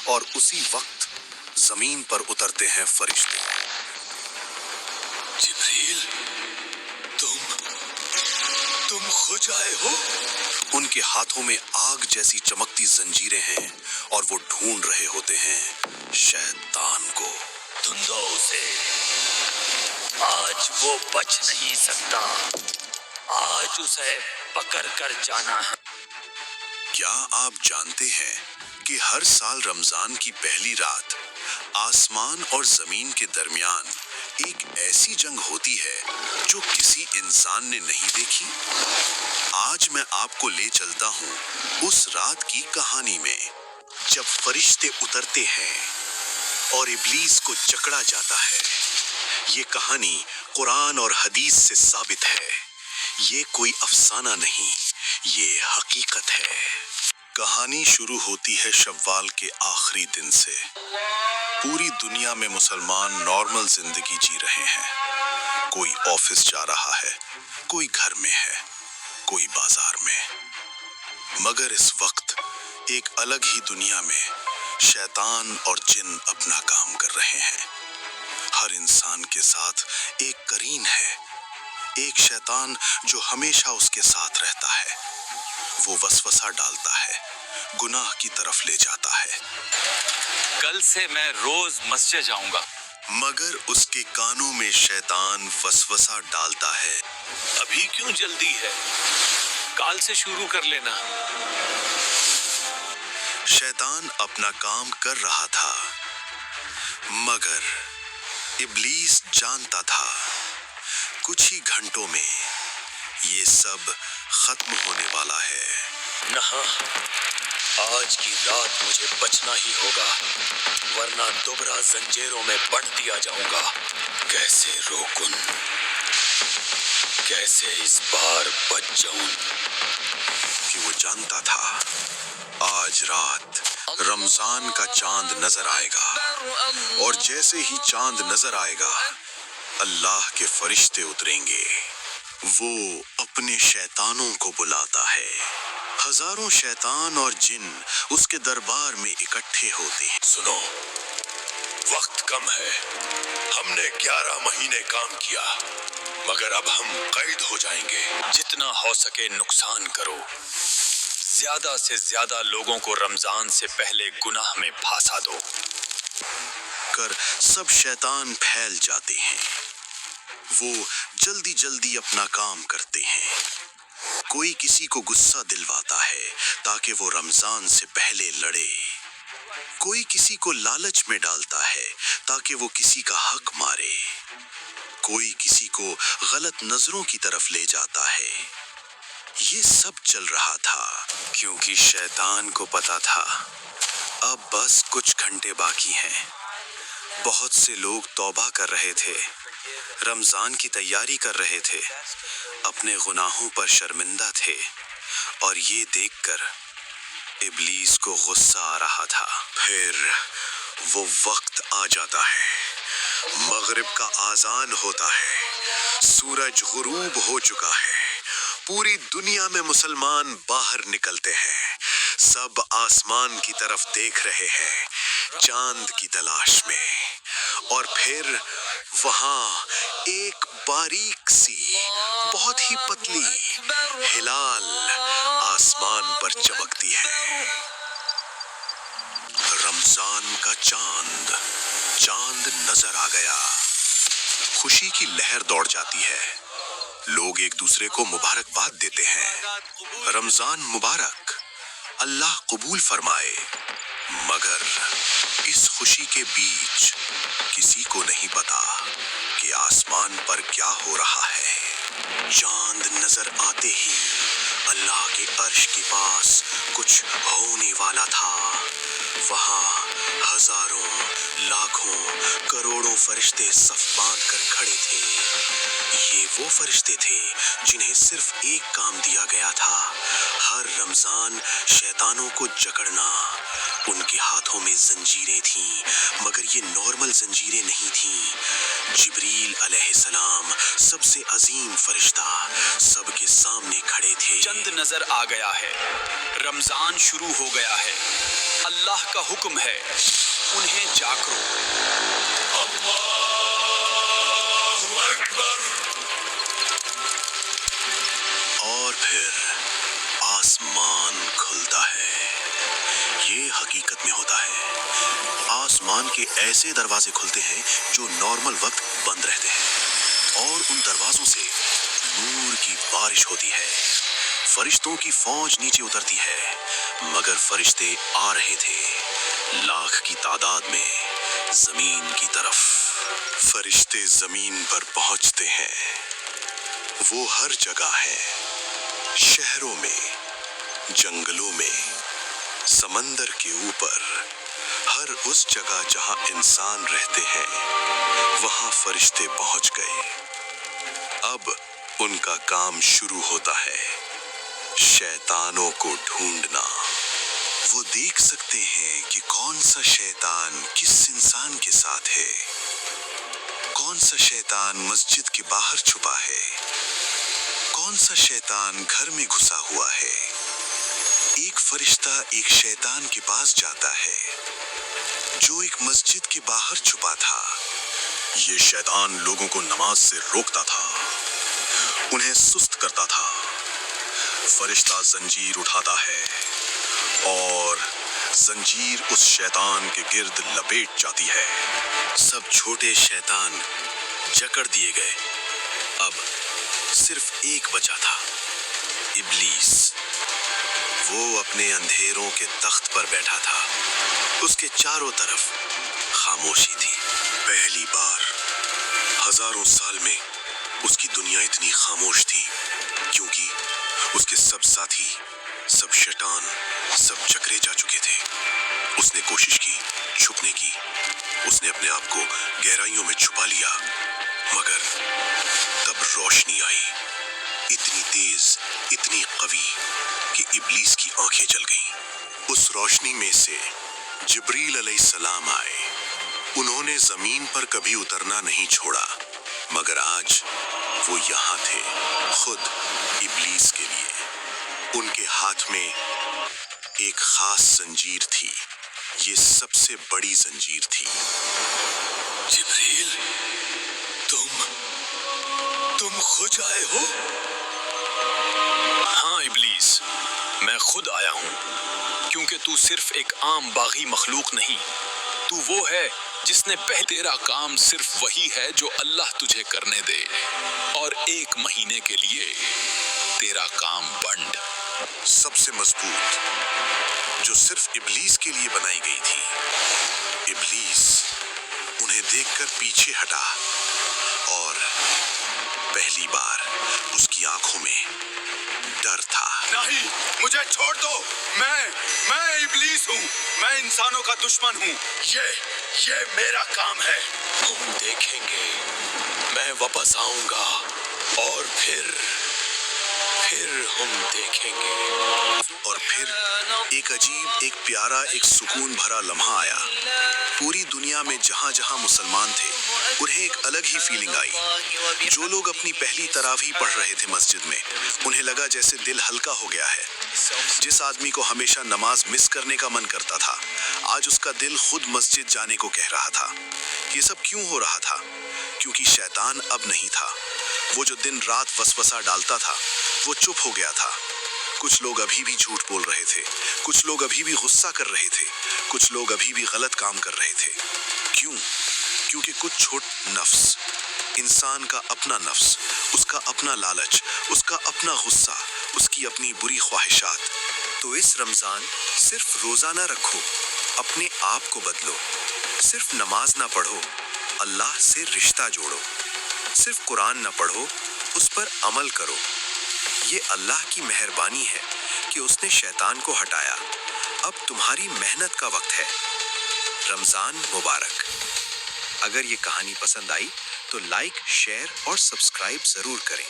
और उसी वक्त जमीन पर उतरते हैं फरिश्ते। जिब्रील, तुम खुद आए हो? उनके हाथों में आग जैसी चमकती जंजीरें हैं और वो ढूंढ रहे होते हैं शैतान को। सुन दो उसे, आज वो बच नहीं सकता, आज उसे पकड़ कर जाना है। क्या आप जानते हैं कि हर साल रमजान की पहली रात आसमान और जमीन के दरमियान एक ऐसी जंग होती है जो किसी इंसान ने नहीं देखी? आज मैं आपको ले चलता हूँ उस रात की कहानी में, जब फरिश्ते उतरते हैं और इब्लीस को जकड़ा जाता है। ये कहानी कुरान और हदीस से साबित है। ये कोई अफसाना नहीं, ये हकीकत है। कहानी शुरू होती है शव्वाल के आखिरी दिन से। पूरी दुनिया में मुसलमान नॉर्मल जिंदगी जी रहे हैं। कोई ऑफिस जा रहा है, कोई घर में है, कोई बाजार में। मगर इस वक्त एक अलग ही दुनिया में शैतान और जिन अपना काम कर रहे हैं। हर इंसान के साथ एक करीन है, एक शैतान जो हमेशा उसके साथ रहता है। वो वसवसा डालता है, गुनाह की तरफ ले जाता है। कल से मैं रोज मस्जिद जाऊंगा। मगर उसके कानों में शैतान वसवसा डालता है, अभी क्यों जल्दी है, कल से शुरू कर लेना। शैतान अपना काम कर रहा था, मगर इब्लीस जानता था कुछ ही घंटों में ये सब खत्म होने वाला है। नहीं, आज की रात मुझे बचना ही होगा, वरना दोबारा जंजीरों में बंध दिया जाऊंगा। कैसे रोकूं, कैसे इस बार बच जाऊं? कि वो जानता था आज रात रमजान का चांद नजर आएगा, और जैसे ही चांद नजर आएगा अल्लाह के फरिश्ते उतरेंगे। वो अपने शैतानों को बुलाता है। हजारों शैतान और जिन उसके दरबार में इकट्ठे होते हैं। सुनो, वक्त कम है, हमने 11 महीने काम किया, मगर अब हम कैद हो जाएंगे। जितना हो सके नुकसान करो, ज्यादा से ज्यादा लोगों को रमजान से पहले गुनाह में फंसा दो। कर सब शैतान फैल जाते हैं। वो जल्दी जल्दी अपना काम करते हैं। कोई किसी को गुस्सा दिलवाता है ताकि वो रमजान से पहले लड़े। कोई किसी को लालच में डालता है ताकि वो किसी का हक मारे। कोई किसी को गलत नजरों की तरफ ले जाता है। ये सब चल रहा था क्योंकि शैतान को पता था अब बस कुछ घंटे बाकी हैं। बहुत से लोग तौबा कर रहे थे, रमजान की तैयारी कर रहे थे, अपने गुनाहों पर शर्मिंदा थे, और ये देखकर इब्लीस को गुस्सा आ रहा था। फिर वो वक्त आ जाता है, मगरिब का आजान होता है, सूरज गुरूब हो चुका है। पूरी दुनिया में मुसलमान बाहर निकलते हैं, सब आसमान की तरफ देख रहे हैं चांद की तलाश में। और फिर वहां एक बारीक सी, बहुत ही पतली हिलाल आसमान पर चमकती है। रमजान का चांद नजर आ गया। खुशी की लहर दौड़ जाती है। लोग एक दूसरे को मुबारकबाद देते हैं। रमजान मुबारक, अल्लाह कबूल फरमाए। मगर इस खुशी के बीच किसी को नहीं पता कि आसमान पर क्या हो रहा है। चांद नजर आते ही अल्लाह के अर्श के पास कुछ होने वाला था। वहां हजारों, लाखों, करोड़ों फरिश्ते सफ बांध कर खड़े थे। ये वो फरिश्ते थे जिन्हें सिर्फ एक काम दिया गया था, हर रमजान शैतानों को जकड़ना। उनके हाथों में जंजीरें थीं, मगर ये नॉर्मल जंजीरें नहीं थीं। जिब्रील अलैहिस्सलाम, सबसे अजीम फरिश्ता, सबके सामने खड़े थे। चंद नजर आ गया है, रमजान शुरू हो गया है। अल्लाह اللہ کا حکم ہے، انہیں جاگرو۔ اللہ اکبر۔ اور پھر آسمان کھلتا ہے۔ یہ حقیقت میں ہوتا ہے۔ آسمان کے ایسے دروازے کھلتے ہیں جو نارمل وقت بند رہتے ہیں، اور ان دروازوں سے نور کی بارش ہوتی ہے۔ فرشتوں کی فوج نیچے اترتی ہے، مگر فرشتے آ رہے تھے لاکھ کی تعداد میں زمین کی طرف۔ فرشتے زمین پر پہنچتے ہیں۔ وہ ہر جگہ ہیں، شہروں میں، جنگلوں میں، سمندر کے اوپر، ہر اس جگہ جہاں انسان رہتے ہیں وہاں فرشتے پہنچ گئے۔ اب ان کا کام شروع ہوتا ہے، شیطانوں کو ڈھونڈنا۔ وہ دیکھ سکتے ہیں کہ کون سا شیطان کس انسان کے ساتھ ہے، کون سا شیطان مسجد کے باہر چھپا ہے، کون سا شیطان گھر میں گھسا ہوا ہے۔ ایک فرشتہ ایک شیطان کے پاس جاتا ہے جو ایک مسجد کے باہر چھپا تھا۔ یہ شیطان لوگوں کو نماز سے روکتا تھا، انہیں سست کرتا تھا۔ فرشتہ زنجیر اٹھاتا ہے اور زنجیر اس شیطان کے گرد لپیٹ جاتی ہے۔ سب چھوٹے شیطان جکڑ دیے گئے۔ اب صرف ایک بچا تھا، ابلیس۔ وہ اپنے اندھیروں کے تخت پر بیٹھا تھا، اس کے چاروں طرف خاموشی تھی۔ پہلی بار ہزاروں سال میں اس کی دنیا اتنی خاموش تھی، کیونکہ اس کے سب ساتھی، سب شیطان، سب چکرے جا چکے تھے۔ اس نے کوشش کی چھپنے کی، اس نے اپنے آپ کو گہرائیوں میں چھپا لیا، مگر تب روشنی آئی، اتنی تیز، اتنی قوی کہ ابلیس کی آنکھیں جل گئیں۔ اس روشنی میں سے جبریل علیہ السلام آئے۔ انہوں نے زمین پر کبھی اترنا نہیں چھوڑا، مگر آج وہ یہاں تھے خود ابلیس کے لیے۔ ان کے ہاتھ میں ایک خاص زنجیر تھی، یہ سب سے بڑی زنجیر تھی۔ جبریل، تم خود آئے ہو؟ ہاں ابلیس، میں خود آیا ہوں، کیونکہ تو صرف ایک عام باغی مخلوق نہیں، تو وہ ہے جس نے تیرا کام صرف وہی ہے جو اللہ تجھے کرنے دے، اور 1 مہینے کے لیے تیرا کام بنڈ۔ سب سے مضبوط، جو صرف ابلیس کے لیے بنائی گئی تھی۔ ابلیس انہیں دیکھ کر پیچھے ہٹا، اور پہلی بار اس کی آنکھوں میں ڈر تھا۔ نہیں، مجھے چھوڑ دو، میں ابلیس ہوں، میں انسانوں کا دشمن ہوں۔ یہ میرا کام ہے۔ ہم دیکھیں گے، میں واپس آؤں گا، اور پھر ہم دیکھیں گے۔ اور پھر ایک عجیب، ایک پیارا، ایک سکون بھرا لمحہ آیا۔ پوری دنیا میں جہاں جہاں مسلمان تھے انہیں ایک الگ ہی فیلنگ آئی۔ جو لوگ اپنی پہلی تراویح پڑھ رہے تھے مسجد میں، انہیں لگا جیسے دل ہلکا ہو گیا ہے۔ جس آدمی کو ہمیشہ نماز مس کرنے کا من کرتا تھا، آج اس کا دل خود مسجد جانے کو کہہ رہا تھا۔ یہ سب کیوں ہو رہا تھا؟ کیونکہ شیطان اب نہیں تھا۔ وہ جو دن رات وسوسہ ڈالتا تھا وہ چپ ہو گیا تھا۔ کچھ لوگ ابھی بھی جھوٹ بول رہے تھے، کچھ لوگ ابھی بھی غصہ کر رہے تھے، کچھ لوگ ابھی بھی غلط کام کر رہے تھے۔ کیوں؟ کیونکہ کچھ چھوٹ نفس، انسان کا اپنا نفس، اس کا اپنا لالچ، اس کا اپنا غصہ، اس کی اپنی بری خواہشات۔ تو اس رمضان صرف روزہ نہ رکھو، اپنے آپ کو بدلو۔ صرف نماز نہ پڑھو، اللہ سے رشتہ جوڑو۔ صرف قرآن نہ پڑھو، اس پر عمل کرو۔ یہ اللہ کی مہربانی ہے کہ اس نے شیطان کو ہٹایا۔ اب تمہاری محنت کا وقت ہے۔ رمضان مبارک۔ اگر یہ کہانی پسند آئی تو لائک، شیئر اور سبسکرائب ضرور کریں۔